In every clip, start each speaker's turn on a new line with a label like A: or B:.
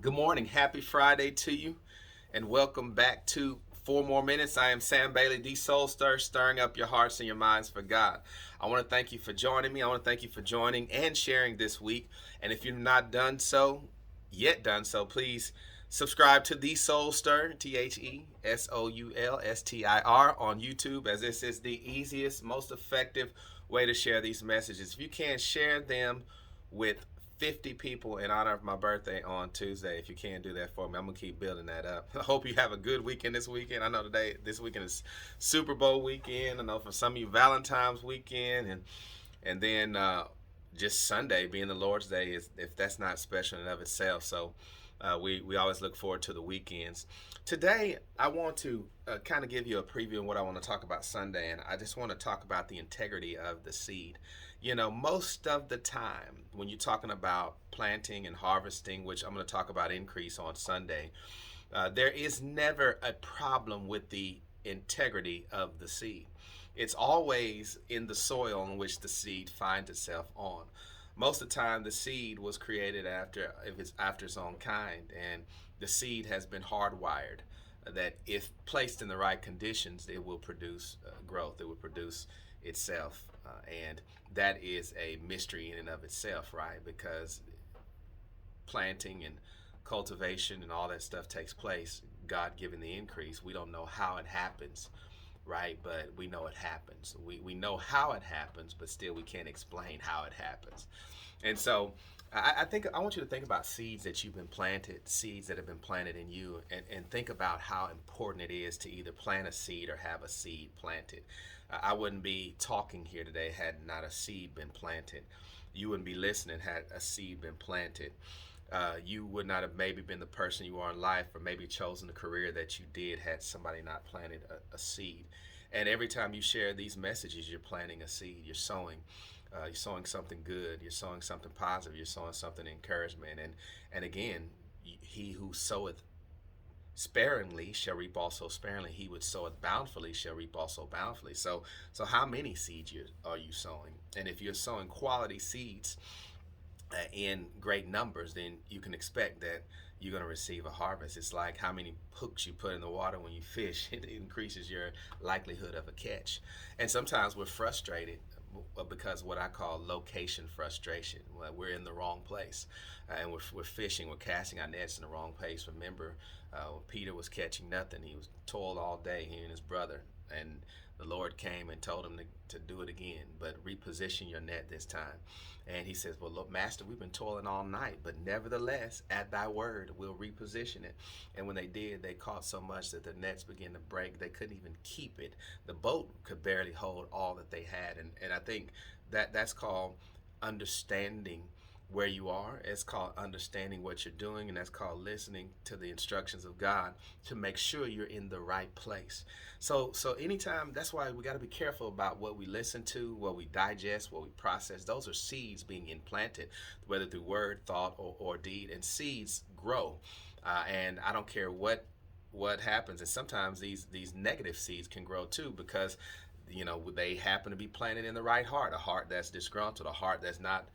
A: Good morning. Happy Friday to you, and welcome back to 4 More Minutes. I am Sam Bailey, the Soul Stir, stirring up your hearts and your minds for God. I want to thank you for joining me. I want to thank you for joining and sharing this week. And if you've not done so, please subscribe to The Soul Stir, TheSoulStir on YouTube, as this is the easiest, most effective way to share these messages. If you can't share them with 50 people in honor of my birthday on Tuesday. If you can do that for me, I'm gonna keep building that up. I hope you have a good weekend this weekend. I know this weekend is Super Bowl weekend. I know for some of you Valentine's weekend, and then just Sunday being the Lord's Day is, if that's not special in and of itself. So we always look forward to the weekends. Today, I want to kind of give you a preview of what I want to talk about Sunday, and I just want to talk about the integrity of the seed. You know, most of the time when you're talking about planting and harvesting, which I'm going to talk about increase on Sunday, there is never a problem with the integrity of the seed. It's always in the soil in which the seed finds itself on. Most of the time, the seed was created after its own kind, and the seed has been hardwired that if placed in the right conditions, it will produce growth. It will produce itself, and that is a mystery in and of itself, right? Because planting and cultivation and all that stuff takes place, God giving the increase. We don't know how it happens, right? But we know it happens. We know how it happens, but still we can't explain how it happens. And so I think I want you to think about seeds that you've been planted, seeds that have been planted in you, and think about how important it is to either plant a seed or have a seed planted. I wouldn't be talking here today had not a seed been planted. You wouldn't be listening had a seed been planted. You would not have maybe been the person you are in life, or maybe chosen the career that you did had somebody not planted a seed. And every time you share these messages, you're planting a seed. You're sowing something good. You're sowing something positive. You're sowing something encouragement. And again, he who soweth sparingly shall reap also sparingly. He would soweth bountifully shall reap also bountifully. So how many seeds are you sowing? And if you're sowing quality seeds in great numbers, then you can expect that you're going to receive a harvest. It's like how many hooks you put in the water when you fish, it increases your likelihood of a catch. And sometimes we're frustrated because what I call location frustration. We're in the wrong place, and we're fishing, we're casting our nets in the wrong place. Remember, when Peter was catching nothing, he was toiled all day, he and his brother, and the Lord came and told him to do it again, but reposition your net this time. And he says, well, look, Master, we've been toiling all night, but nevertheless, at thy word, we'll reposition it. And when they did, they caught so much that the nets began to break. They couldn't even keep it. The boat could barely hold all that they had. And I think that's called understanding where you are. It's called understanding what you're doing, and that's called listening to the instructions of God to make sure you're in the right place. So anytime, that's why we got to be careful about what we listen to, what we digest, what we process. Those are seeds being implanted, whether through word, thought, or deed. And seeds grow, and I don't care what happens. And sometimes these negative seeds can grow too, because they happen to be planted in the right heart, a heart that's disgruntled, a heart that's not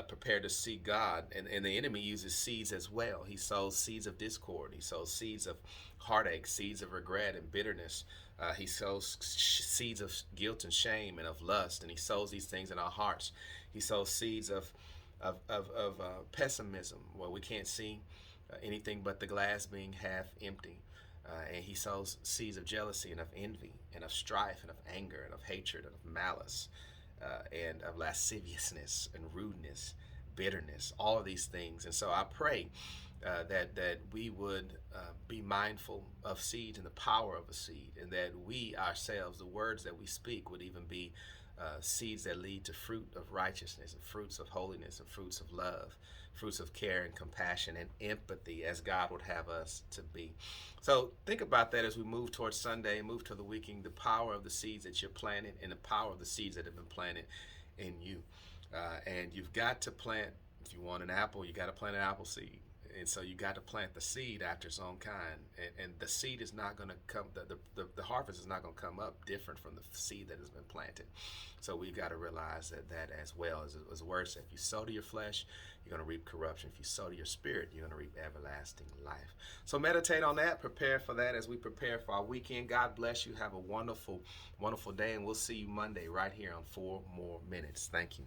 A: prepared to see God. And the enemy uses seeds as well. He sows seeds of discord. He sows seeds of heartache, seeds of regret and bitterness. He sows seeds of guilt and shame and of lust. And he sows these things in our hearts. He sows seeds of pessimism, where we can't see anything but the glass being half empty. And he sows seeds of jealousy and of envy and of strife and of anger and of hatred and of malice, and of lasciviousness and rudeness, bitterness, all of these things. And so I pray that we would be mindful of seeds and the power of a seed, and that we ourselves, the words that we speak, would even be seeds that lead to fruit of righteousness and fruits of holiness and fruits of love, fruits of care and compassion and empathy, as God would have us to be. So think about that as we move towards Sunday, move to the weekend, the power of the seeds that you're planting and the power of the seeds that have been planted in you. And you've got to plant, if you want an apple, you got to plant an apple seed. And so you got to plant the seed after its own kind, and the seed is not going to come. The harvest is not going to come up different from the seed that has been planted. So we've got to realize that as well. As the word said, if you sow to your flesh, you're going to reap corruption. If you sow to your spirit, you're going to reap everlasting life. So meditate on that. Prepare for that as we prepare for our weekend. God bless you. Have a wonderful, wonderful day, and we'll see you Monday right here on 4 More Minutes. Thank you.